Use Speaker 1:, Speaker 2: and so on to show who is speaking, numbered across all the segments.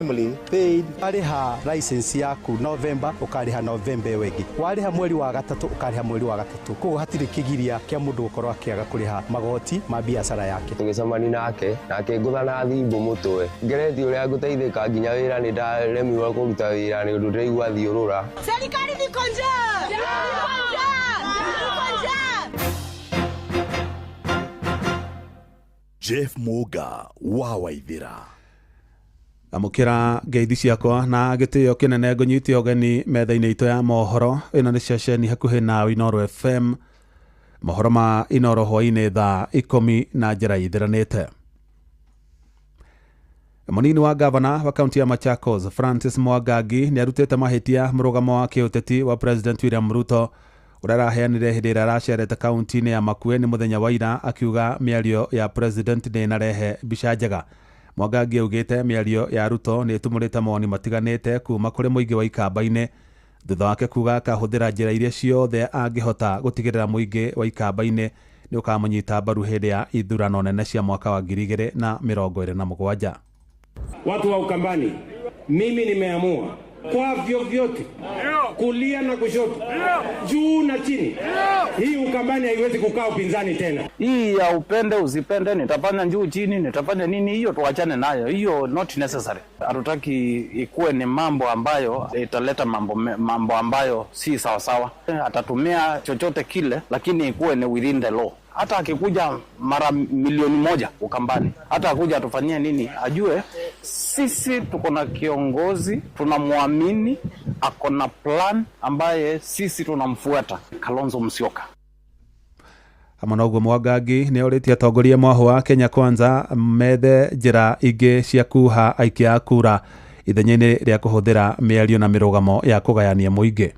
Speaker 1: paid wariha license yaku November ukariha November wegi wariha mweri wa gatatu ukariha mweri wa gatatu ko hatire kigiria kia mundu gukorwa akiaga kuriha magoti ma biashara yake
Speaker 2: tugicamani nake nguthana thimbu mutwe ngereti uria nguteithika nginya wira ni ndaremiwa kuruta wira ni undu ndirigua thiurura
Speaker 3: serikali iko njaa
Speaker 4: Jeff Muga wa Waithira
Speaker 5: amukira ngeithi ciakwa na gitio kinene ngunyiti ogeni metha-ini ito ya mohoro ino ni ceceni hakuhi na Inoro FM mohoro ma Inoro hwaini thaa 10 na njira ithiranite. Munini wa gavana wa kaunti ya Machakos Francis Mwangangi ni arutite mahitia murugamo wa kiuteti wa President William Ruto uraraheanire hindi ira aracerete kaunti-ini ya Makueni muthenya wa ira akiuga miario ya president ni narehe mbica njega. Mwangangi augite miario ya Ruto ni itumurite moni matiganite kuma kuri muingi wa ikamba-ini thutha wake kuga akahuthira njira iria ciothe angihota gutigirira muingi wa ikamba-ini ni ukamunyita mbaru hindi ya ithurano nene cia mwaka wa 2027.
Speaker 6: Watu wa Ukambani, mimi nimeamua kwa vyovyote kulia na kushoto juu na chini, hii Ukambani haiwezi kukaa upinzani tena.
Speaker 7: Hii ya upende usipende, nitafanya juu chini, nitafanya nini, hiyo tuachane nayo, hiyo not necessary. Hatutaki ikuwe ni mambo ambayo italeta mambo ambayo si sawa sawa. Atatumia chochote kile, lakini ikuwe ni within the law. Hata akikuja mara milioni moja Ukambani, hata akuja atufanyie nini, ajue sisi tuko na kiongozi, tunamwamini, ako na plan ambaye sisi tunamfuata, Kalonzo Musyoka.
Speaker 5: Amanogo Mwangangi ni oritie atongoria mwaho wa Kenya Kwanza methe njira ingi cia kuha aikia kura ithenya-ini ria kuhuthira miario na mirugamo ya kugayania muingi.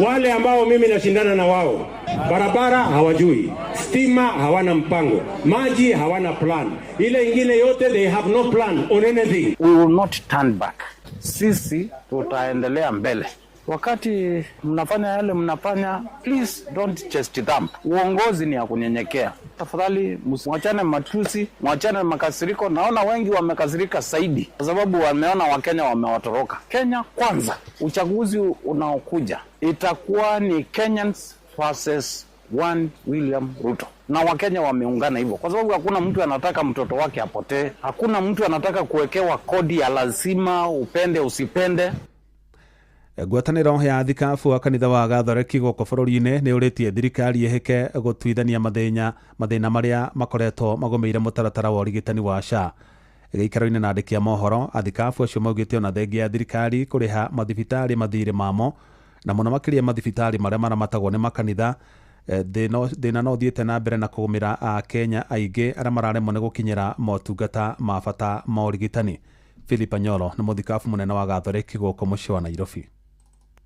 Speaker 6: Wale ambao mimi nashindana na wao, barabara hawajui, stima hawana mpango, maji hawana plan, ile ingine yote they have no plan on anything.
Speaker 7: We will not turn back. Sisi tutaendelea mbele. Wakati mnafanya yale mnafanya, please don't chest thump. Uongozi ni ya kunyenyekea. Tafadhali mwachane matusi, mwachane makasiriko. Naona wengi wamekasirika zaidi kwa sababu wameona Wakenya wamewatoroka. Kenya kwanza. Uchaguzi unaokuja itakuwa ni Kenyans versus one William Ruto. Na Wakenya wameungana hivyo kwa sababu hakuna mtu anataka mtoto wake apotee. Hakuna mtu anataka kuwekewa kodi ya lazima upende usipende.
Speaker 5: Ngwataniro ya thikabu wa kanitha wa Gathoreki goko bururi-ini ni uritie thirikari ihike gutwithania mathina maria makoretwo magomeire mutaratara wa urigitani wa SHA. Gĩikaro-inĩ na andĩki a mohoro athikabu acio maugĩte ona thengia ya thirikari kuriha mathibitari mathirĩ mamo na mũno makĩria mathibitari marĩa maramatagwo nĩ makanitha thĩna no thiĩte na mbere na kũgũmĩra a Kenya aingĩ arĩa mararemwo nĩ gũkinyĩra motungata ma bata ma ũrigitani. Philip Anyolo nĩ mũthikabu mũnene wa Gathoreki gũkũ mũciĩ wa Nairobi.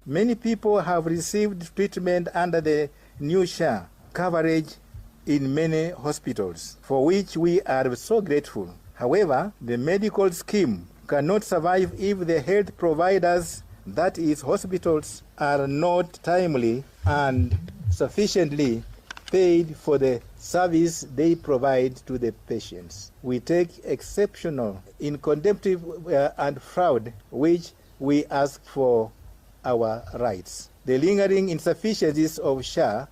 Speaker 1: Many people have received treatment under the new SHA coverage in many hospitals, for which we are so grateful. However, the medical scheme cannot survive if the health providers, that is hospitals, are not timely and sufficiently paid for the service they provide to the patients. We take exceptional in contempt and fraud, which we ask for our rights. The lingering insufficiencies of SHA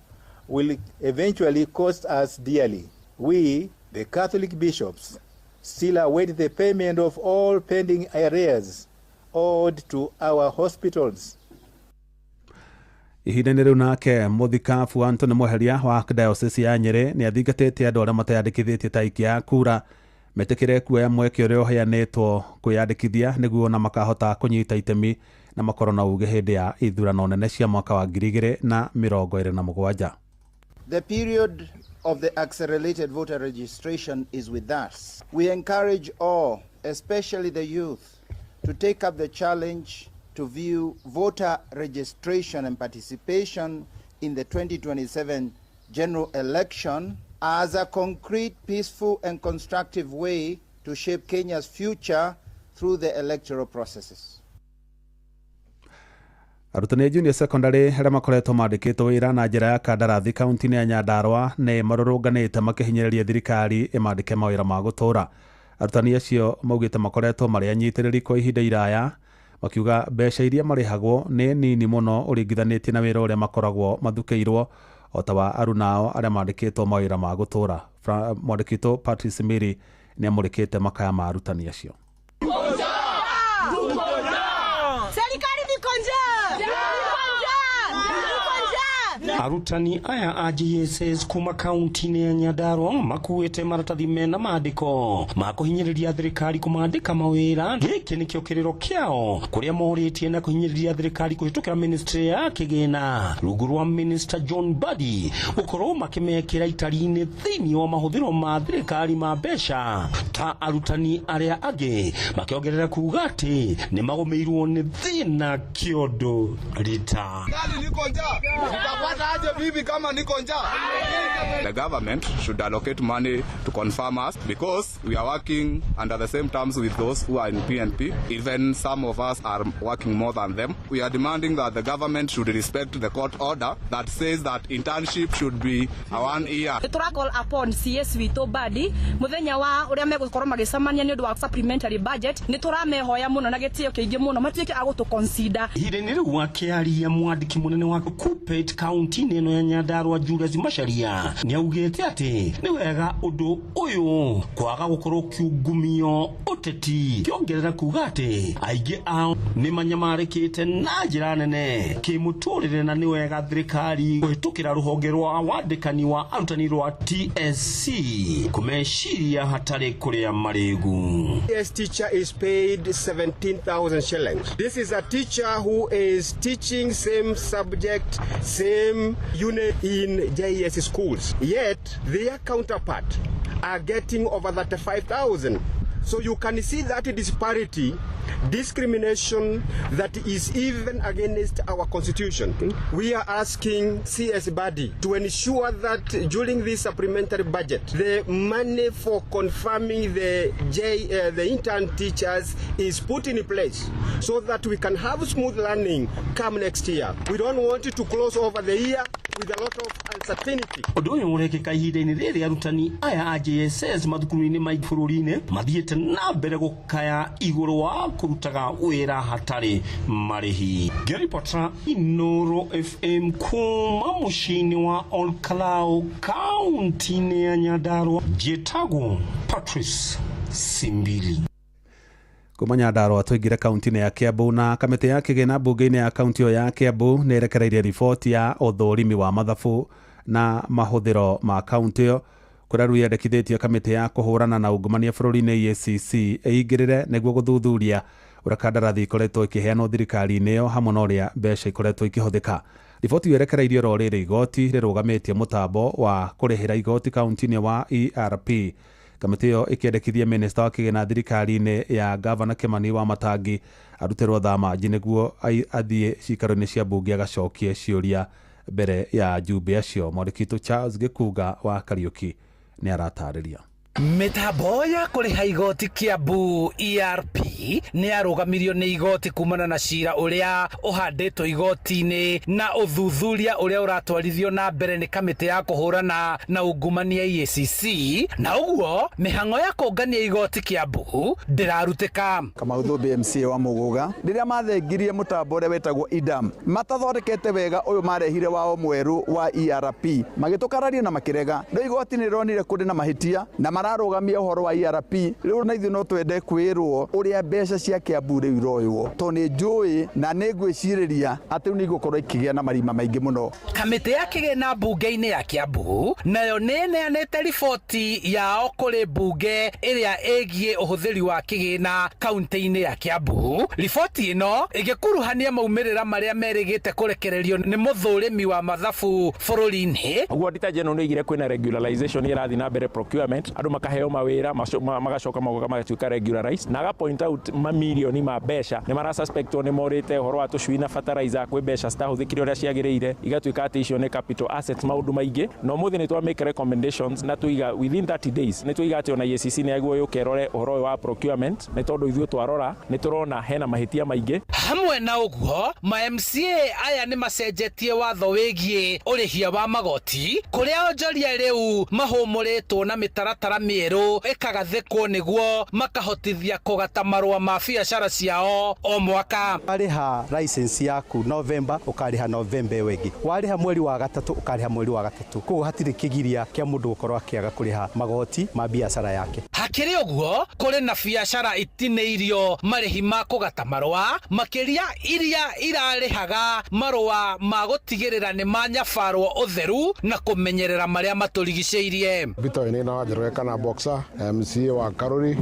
Speaker 1: will eventually cost us dearly. We, the Catholic bishops, still await the payment of all pending arrears owed to our hospitals.
Speaker 5: Ihinda-inĩ rĩu nake mũthikabu Anthony Mweheria wa diocese ya Nyeri ni athingatĩte andũ arĩa mateyandĩkithĩtie ta aikia kura metĩkĩre kuoya mweke ũrĩa ũheanĩtwo kwĩyandĩkithia nĩguo na makahota kũnyita itemi na makorwo na uge hĩndĩ ya ithurano nene cia mwaka wa 2027.
Speaker 8: The period of the accelerated voter registration is with us. We encourage all, especially the youth, to take up the challenge to view voter registration and participation in the 2027 general election as a concrete, peaceful and constructive way to shape Kenya's future through the electoral processes.
Speaker 5: Arutani junior secondary arĩa makoretwo mandĩkĩtwo wĩra na njĩra ya kandarathi kaunti-inĩ ya Nyandarua nĩ marũrũnganĩte makĩhinyĩrĩria thirikari ĩmandĩke mawĩra ma gũtũũra. Arutani acio maugĩte makoretwo marĩ anyitirĩri kwa ihinda iraya, makiuga mbeca iria marĩhagwo nĩ nini mũno ũringithanĩtie na wĩra ũrĩa makoragwo mathukĩirwo o ta wa arunao arĩa mandĩkĩtwo mawĩra ma gũtũũra. Mwandĩkĩtwo Patrice Mary nĩ amũrĩkĩte makaya ma arutani acio.
Speaker 9: Arutani aya a JSS kuma kaunti-inĩ ya Nyandarua makuĩte maratathi mena maandĩko ma kũhinyĩrĩria thirikari kũmaandĩka mawĩra. Gĩkĩ nĩkĩo kĩrĩro kĩao kũrĩa morĩtie na kũhinyĩrĩria thirikari kũhĩtũkĩra ministry ya kĩgĩna rungu rwa Minister John Mbadi gũkorwo makĩmekĩra itari-inĩ thĩinĩ wa mahũthĩro ma thirikari ma mbeca ta arutani arĩa angĩ, makĩongerera kuuga atĩ nĩ magũmĩirwo nĩ thĩna kĩondo rita.
Speaker 10: The government should allocate money to confirm us because we are working under the same terms with those who are in PNP. Even some of us are working more than them. We are demanding that the government should respect the court order that says that internship should be a 1 year.
Speaker 3: We call upon CS Wito Mbadi muthenya wa uria megũkorwo magĩcemania nĩ ũndũ wa supplementary budget nĩ tũramehoya mũno na gĩtĩo kĩingĩ mũno matuĩke agũtũ consider.
Speaker 9: Ihinda-inĩ rĩu akĩaria mwandĩki mũnene wa Kuppet kaunti-inĩ ĩno ya Nyandarua Julius Macharia nĩ augĩte atĩ nĩ wega ũndũ ũyũ kwaga gũkorwo kiungumio ũteti, kĩongerera kuuga atĩ aingĩ ao nĩ manyamarĩkĩte na njĩra nene kĩmũtũrĩre na nĩ wega thirikari kũhĩtũkĩra rũhonge rwa wandĩkani wa arutani rwa TSC kũmeciria hatarĩ kũrĩa marĩgu.
Speaker 11: This teacher is paid 17,000 shillings. This is a teacher who is teaching same subject, same unit in JES schools. Yet their counterpart are getting over 35,000. So you can see that disparity, discrimination that is even against our constitution. We are asking CS Mbadi to ensure that during this supplementary budget, the money for confirming the intern teachers is put in place so that we can have smooth learning come next year. We don't want it to close over the year with a lot of uncertainty.
Speaker 9: Ũndũ ũyũ ũrekĩka ihinda-inĩ rĩrĩ arutani aya a JSS mathukuru-inĩ ma bũrũri-inĩ mathiĩte na mbere gũkaya igũrũ wa kũrutaga wĩra hatarĩ marĩhi. Ngĩribota Inooro FM kuma mũciĩ-inĩ wa Olkalau kaunti-inĩ ya Nyandarua, njĩtagwo Patrice Simbili.
Speaker 5: Kuma Nyandarua tũingĩre kaunti-inĩ ya Kiambu, na kamĩtĩ ya kĩgĩna mbunge-inĩ ya kaunti ya Kiambu nĩ ĩrekereirie riboti ya ũthũrimi wa mathabu na mahũthĩro ma kaunti ĩyo, kũrĩa rĩu yendekithĩtie kamĩtĩ ya kũhũrana na ungumania bũrũri-inĩ EACC ĩingĩrĩre nĩguo gũthuthuria ũrĩa kandarathi ikoretwo ikĩheanwo thirikari-inĩ ĩyo hamwe na ũrĩa mbeca ikoretwo ikĩhũthĩka. Riboti ĩyo ĩrekereirio ro rĩrĩ igoti rĩrũgamĩtie mũtambo wa kũrĩhĩra igoti kaunti-inĩ wa ERP. Kamĩtĩ ĩyo ĩkĩendekithia minista wa kĩgĩna thirikari-inĩ ya Gavana Kimani Wamatangi arutĩrwo thamanji nĩguo athiĩ cikaro-inĩ cia mbunge agacokie ciũria mbere ya jumbe acio. Mwandĩkĩtwo Charles Gĩkuga wa Kariuki nĩ aratarĩria.
Speaker 12: Mitambo ya kũrĩha igoti Kiambu ERP nĩ yarũgamirio nĩ igoti kumana na cira ũrĩa ũhandĩtwo igoti-inĩ na ũthuthuria ũrĩa ũratwarithio na mbere nĩ kamĩtĩ ya kũhũrana na ungumania EACC, na ũguo mĩhang'o ya kũngania igoti Kiambu ndĩrarutĩka.
Speaker 13: Kamauthu BMC wa Mũgũga rĩrĩa mathengirie mũtambo ũrĩa wetagwo IDAM matathondekete wega ũyũ marehire wao mwerũ wa ERP magĩtũkararia na makĩrega. Rĩu igoti nĩ rĩronire kũrĩ na mahĩtia na mararũgamia ũhoro wa ERP. Rĩu na ithuĩ no twende kwĩrwo ũrĩa mbeca cia Kiambu rĩu iroywo, to nĩ njũĩ na nĩ ngwĩcirĩria atĩ nĩ igũkorwo ikĩgĩa na marima maingĩ mũno.
Speaker 12: Kamĩtĩ ya kĩgĩna mbunge-inĩ ya Kiambu nayo nĩ neanĩte riboti yao kũrĩ mbunge ĩrĩa ĩgiĩ ũhũthĩri wa kĩgĩna kaunti-inĩ ya Kiambu. Riboti ĩno ĩgĩkuruhania maumĩrĩra marĩa merĩgĩte kũrekererio nĩ mũthũrĩmi wa mathabu bũrũri-inĩ.
Speaker 14: Ũguo Auditor General nĩ igire kwĩna regularization ĩrathiĩ na mbere procurement, andũ makaheo mawĩra magacoka magoka magatuĩka regularized, na aga point out mamilioni ma mbeca nĩ marasuspectwo nĩ morĩte ũhoro wa tũcui na fertilizer kwĩ mbeca citahũthĩkire ũrĩa ciagĩrĩire, igatuĩka atĩ icio nĩ capital assets, maũndũ maingĩ. No mũthĩ nĩ twa make recommendations na tuiga within 30 days nĩ tuiga atĩ ona EACC nĩ aguo yũkerore ũhoro wa procurement, nĩ tondũ ithuĩ twarora nĩ tũrona hena mahĩtia maingĩ.
Speaker 12: Hamwe na ũguo ma MCA aya nĩ macenjetie watho wĩgiĩ ũrĩhia wa magoti, kũrĩa onjoria rĩu mahũmũrĩtwo na mĩtaratara mĩerũ ĩkagathĩkwo nĩguo makahotithia kũgata marũa ma biacara ciao o mwaka.
Speaker 15: Warĩha license yaku November ũkarĩha November ĩyo ĩngĩ, warĩha mweri wa gatatũ ũkarĩha mweri wa gatatũ. Koguo hatirĩ kĩgiria kĩa mũndũ gũkorwo akĩaga kũrĩha magoti ma biacara yake.
Speaker 12: Hakĩrĩ ũguo kũrĩ na biacara itinĩirio marĩhi ma kũgata marũa makĩria iria irarĩhaga marũa ma gũtigĩrĩra nĩ manyabarwo ũtheru na kũmenyerera marĩa matũrigicĩirie.
Speaker 16: Peter nĩ na Wanjĩra kana Boxer MCA wa Karuri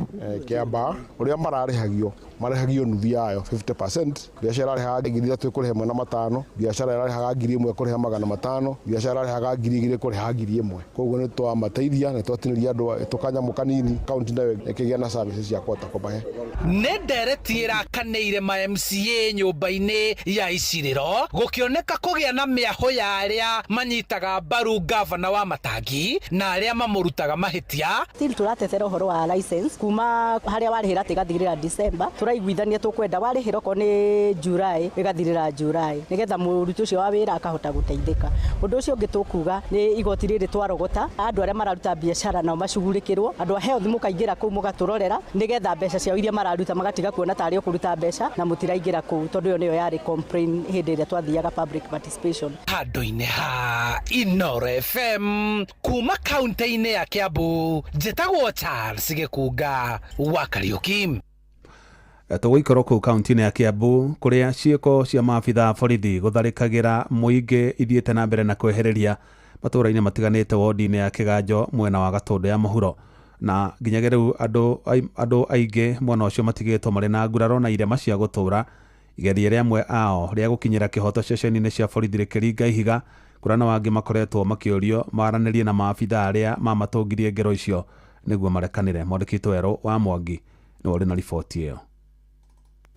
Speaker 16: Kiambaa ũrĩa mararĩhagio nuthu yayo 50%. Biacara ĩrarĩhaga 3,000 kũrĩha 1,500, biacara ĩrarĩhaga 1,000 kũrĩha 500, biacara ĩrarĩhaga 2,000 kũrĩha 1,000. Koguo nĩ twamateithia na twatinĩria andũ tũkanyamũ kanini kaunti nayo ĩkĩgĩa na services cia kũhota kũmahe.
Speaker 12: Nĩ ndereti ĩrakanĩire ma MCA nyũmba-inĩ ya icirĩro gũkĩoneka kũgĩa na mĩaho ya arĩa manyitaga mbaru gavana wa Matangi na arĩa mamũrutaga mahĩtia.
Speaker 17: Still tũratetera ũhoro wa license kuma harĩa warĩhĩra tigathirĩra December, tũraiguithania tũkwenda warĩhĩra ko nĩ July ĩgathirĩra July nĩgetha mũruti ũcio wa wĩra akahota gũteithĩka. Ũndũ ũcio ũngĩ tũkuga nĩ igoti rĩrĩ twarogota andũ arĩa mararuta biacara nao macugurĩkĩrwo, andũ a health mũkaingĩra kũu mũgatũrorera nĩgetha mbeca ciao iria mararuta magatiga kuona tarĩ kũruta mbeca na mũtiraingĩra kũu, tondũ ĩyo nĩyo yarĩ complain hĩndĩ ĩrĩa twathiaga public participation.
Speaker 12: Handũ-inĩ ha Inooro FM kuma kaunti-inĩ ya Kiambu, njĩtagwo Charles Gĩkunga wa Kariuki.
Speaker 5: Tũgũikorwo kũu kaunti-inĩ ya Kiambu kũrĩa ciĩko cia maabitha borithi gũtharĩkagĩra mũingĩ ithiĩte na mbere na kwehereria matũũra-inĩ matiganĩte wodi-inĩ ya Kĩganjo mwena wa Gatũndũ ya mũhuro, na nginyagia rĩu andũ aingĩ mwena ũcio matigĩtwo marĩ na nguraro na irema cia gũtũũra. Igeria rĩamwe ao rĩa gũkinyĩra kĩhoto ceceni-inĩ cia borithi rĩkĩringa ihiga, kurana wangĩ makoretwo makĩũrio maranĩrie na maabitha arĩa mamatũngirie ngero icio nĩguo marekanĩre. Mwandĩki Werũ wa Mwangi nĩ warĩ na riboti ĩyo.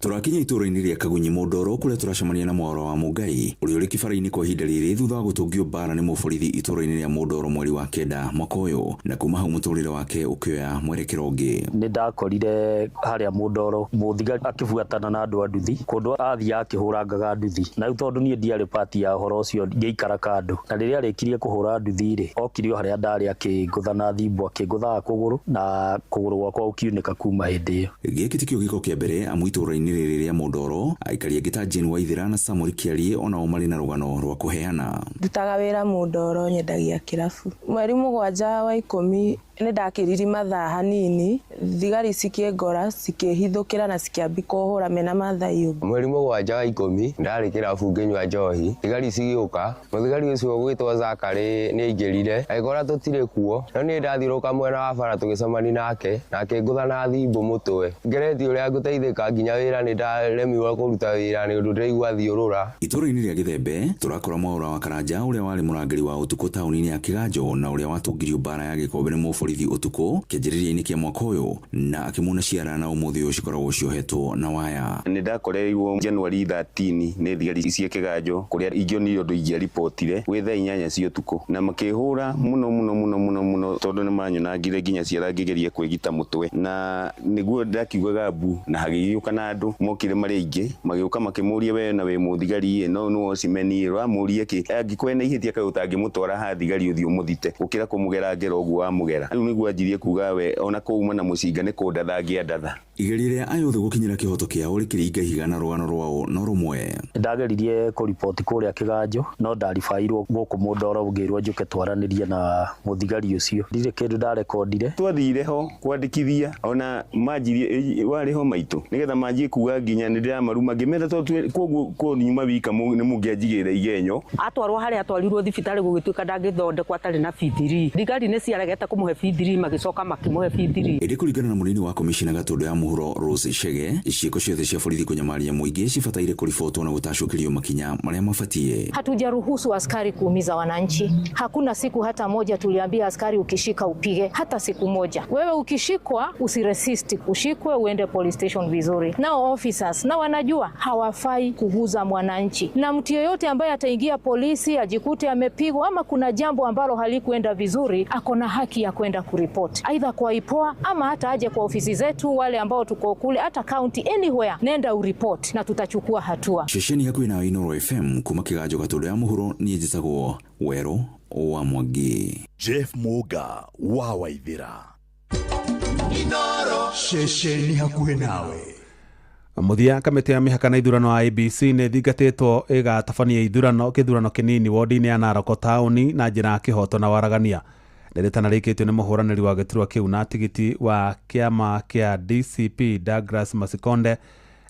Speaker 18: Tũrakinya itũũra-inĩ rĩa Kagunyi Mũndoro kũrĩa tũracemania na Mwaũra wa Mũngai ũrĩa ũrĩ kĩbara-inĩ kwa ihinda rĩrĩ thutha wa gũtũngio mbara nĩ mũborithi itũũra-inĩ rĩa Mũndoro mweri wa kenda mwaka ũyũ, na kuma hau mũtũrĩre wake ũkĩoya mwerekero ũngĩ.
Speaker 19: Nĩ ndakorire harĩa Mũndoro mũthigari akĩbuatana na andũ a nduthi kũndũ athiaga akĩhũrangaga nduthi, na rĩu tondũ niĩ ndiarĩ pati ya ũhoro ũcio ngĩikara kando, na rĩrĩa arĩkirie kũhũra nduthi-rĩ okirio harĩa ndarĩ akĩngũtha na thimbo akĩngũthaga kũgũrũ na kũgũrũ gwakwa ũkiunĩka kuma hĩndĩ ĩyo.
Speaker 18: Gĩkĩ tikĩo gĩko kĩa mbere amu itũũra-inĩ rĩrĩ rĩa Mũndoro aikari angĩ ta Jane Waithĩra na Samuel Kĩarie onao marĩ na rũgano rwa kũheana.
Speaker 20: Ndutaga wĩra Mũndoro nyendagia kĩrabu. Mweri 7 wa 10 nĩ ndakĩriri mathaa hanini, thigari cikĩngora cikĩhithũkĩra na cikĩambi kũhũra mena mathaa yũmbu.
Speaker 2: Mweri 7 wa 10 ndarĩ kĩrabu ngĩnyua njohi, thigari cigĩũka, mũthigari ũcio ũgwĩtwo Zakari nĩ aingĩrire agĩkora tũtirĩ kuo, no niĩ ndathiũrũka mwena wa bara tũgĩcemania nake ngĩngũtha na thimbo mũtwe, ngeretie ũrĩa ngũteithĩka nginya wĩra nĩ ndaremirwo kũruta wĩra nĩ ũndũ ndĩraigua thiũrũra.
Speaker 18: Itũũra-inĩ rĩa Gĩthembe tũrakora Mwaũra wa Karanja ũrĩa warĩ mũrangĩri wa ũtukũ taũni-inĩ ya Kĩganjo na ũrĩa watũngirio mbara ya gĩkombe nĩ mũborithi ũtukũ kĩanjĩrĩria-inĩ kĩa mwaka ũyũ, na akĩmuna ciara na ũmũthĩ ũyũ cikoragwo ciohetwo na waya.
Speaker 21: Nĩ ndakoreirwo January 13 nĩ thigari cia Kĩganjo kũrĩa ingĩonire ũndũ ingĩaripotire gwĩ thaa 8 cia ũtukũ, na makĩhũra mũno tondũ nĩ manyonangire nginya ciara ngĩgeria kwĩgita mũtwe, na nĩguo ndakiugaga mbu na hagĩgĩũka na andũ mokire marĩ aingĩ magĩũka makĩmũria we na we mũthigari no nĩ ocimeni ramũrie kĩ angĩkwena na ihĩtia kaĩ ũtangĩmũtwara ha thigari ũthiũ mũthite gũkĩra kũmũgera ngero ũguo wa mũgera. Rĩu nĩguo anjirie kuga we ona kũuma na mũcinga nĩ kũndatha ngĩandatha.
Speaker 18: Igeria rĩa ayothe gũkinyĩra kĩhoto kĩao rĩkĩringa ihiga na rũgano rwao no rũmwe.
Speaker 19: Ndageririe kũripoti kũrĩa Kĩganjo no ndaribairwo gũkũ Mũndoro ngĩrwo njũke twaranĩrie na mũthigari ũcio. Ndirĩ kĩndũ ndarekondire.
Speaker 21: Twathire ho kwandĩkithia ona manjirie warĩ ho maitũ nĩgetha manjie kuga nginya nĩ ndĩramaruma ngĩmenda tondũ kwoguo nyuma wika nĩ mũngĩanjigĩra igenyo.
Speaker 22: Atwarwo harĩa atwarirwo thibitarĩ gũgĩtuĩka ndangĩthondekwo atarĩ na B3. Thigari nĩ ciaregete kũmũhe B3 magĩcoka makĩmũhe B3.
Speaker 18: Ĩndĩ kũringana na mũnini wa komishina Gatũndũ ya mũhuro Rose Chege, ciĩko ciothe cia borithi kũnyamaria mũingĩ cibataire kũribotwo na gũtacũkĩrio makinya marĩa mabatie.
Speaker 23: Hatujaruhusu askari kuumiza wananchi. Hakuna siku hata moja tuliambia askari ukishika upige, hata siku moja. Wewe ukishikwa usiresist, ushikwe uende police station vizuri. Nao officers na wanajua hawafai kuguza mwananchi, na mtu yeyote ambaye ataingia polisi ajikute amepigwa ama kuna jambo ambalo halikuenda vizuri, akona haki ya kwenda kuripoti aidha kwa IPOA ama hata aje kwa ofisi zetu wale ambao tuko kule hata county anywhere, nenda uripoti na tutachukua hatua.
Speaker 18: Ceceni yaku ina Inooro FM kuma Kĩganjo Gatũndũ ya mũhuro niĩ njĩtagwo Werũ wa Mwangi.
Speaker 4: Jeff Muga wa Waithĩra. Inoro ceceni hakuhĩ nawe.
Speaker 5: Muthia kamĩtĩ ya mĩhaka na ithurano wa IEBC nĩ thingatĩtwo ĩgatabania gĩthurano kĩnini wodi-inĩ ya Narok taũni na njĩra ya kĩhoto na waragania. Nderetana rĩkĩtio nĩ mũhũranĩri wa gĩturwa kĩu na tigiti wa kĩama kĩa DCP Douglas Masikonde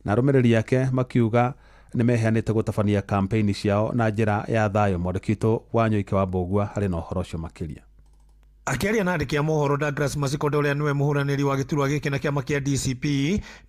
Speaker 5: na arũmĩrĩri yake makiuga nĩ meheanĩte gũtabania kampeni ciao na njĩra ya thayũ. Mwandĩkitwo wa Nyoike wa Mbũgua harĩ na ũhoro ũcio makĩria.
Speaker 1: Akiaria na andĩki a mohoro Douglas Masikonde ũrĩa nĩwe mũhũranĩri wa gĩturwa gĩkĩ na kĩama kĩa DCP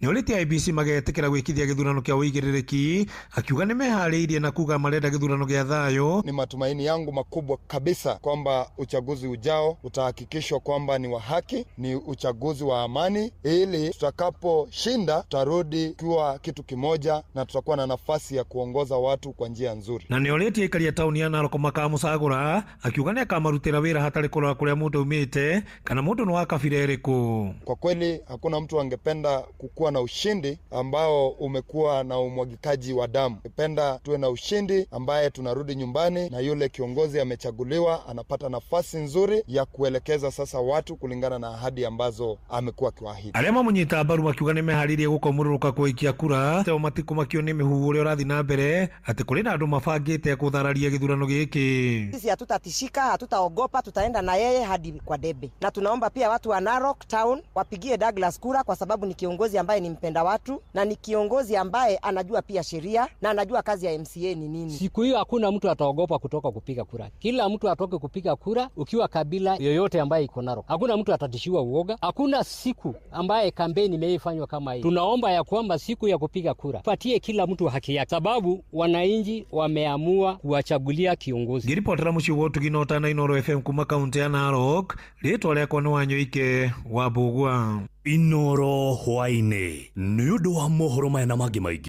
Speaker 1: nĩ ũrĩtie IEBC magetĩkĩra gwĩkithia gĩthurano kĩa ũigĩrĩrĩki, akiuga nĩ meharĩirie na kuga marenda gĩthurano gĩa thayũ.
Speaker 6: Ni matumaini yangu makubwa kabisa kwamba uchaguzi ujao utahakikishwa kwamba ni wa haki, ni uchaguzi wa amani, ili tutakaposhinda tutarudi kuwa kitu kimoja na tutakuwa na nafasi ya kuongoza watu kwa njia nzuri.
Speaker 1: Na nĩ ũrĩtie ikaria taũni ya Narok makamũcagũra, akiuga nĩ akamarutĩra wĩra hatarĩ kũrora kũrĩa mũndũ umĩte kana mũndũ nĩ wa kabira ĩrĩkũ.
Speaker 6: Kwa kweli hakuna mtu angependa kukuwa na ushindi ambao umekuwa na umwagikaji wa damu. Ningependa tuwe na ushindi ambaye tunarudi nyumbani na yule kiongozi amechaguliwa anapata nafasi nzuri ya kuelekeza sasa watu kulingana na ahadi ambazo amekuwa akiwaahidi.
Speaker 1: Arĩa mamũnyita mbaru makiuga nĩ meharĩirie gũkomũrũrũka kũikia kura, teo matikũ makio nĩ mĩhuhu ũrĩa ũrathiĩ na mbere atĩ kũrĩ na andũ mabangĩte kũthararia gĩthurano gĩkĩ.
Speaker 7: Sisi hatutatishika, hatutaogopa, tutaenda na yeye hadi kwa debe. Na tunaomba pia watu wa Narok Town wapigie Douglas kura kwa sababu ni kiongozi ambaye ni mpenda watu na ni kiongozi ambaye anajua pia sheria na anajua kazi ya MCA ni nini.
Speaker 24: Siku hiyo hakuna mtu ataogopa kutoka kupiga kura. Kila mtu atoke kupiga kura ukiwa kabila yoyote ambaye iko Narok. Hakuna mtu atatishiwa uoga. Hakuna siku ambaye kampeni imeifanywa kama hii. Tunaomba ya kwamba siku ya kupiga kura patie kila mtu haki yake sababu wananchi wameamua kuwachagulia kiongozi.
Speaker 1: Ngiripotera mucio wotu ginota na Inoro FM kuma kaunti ya Narok, rĩtwa rĩakwa nĩ wa Nyoike wa Mbũgua.
Speaker 4: Inoro hwainĩ nĩ ũndũ wa mohoro maya na mangĩ maingĩ.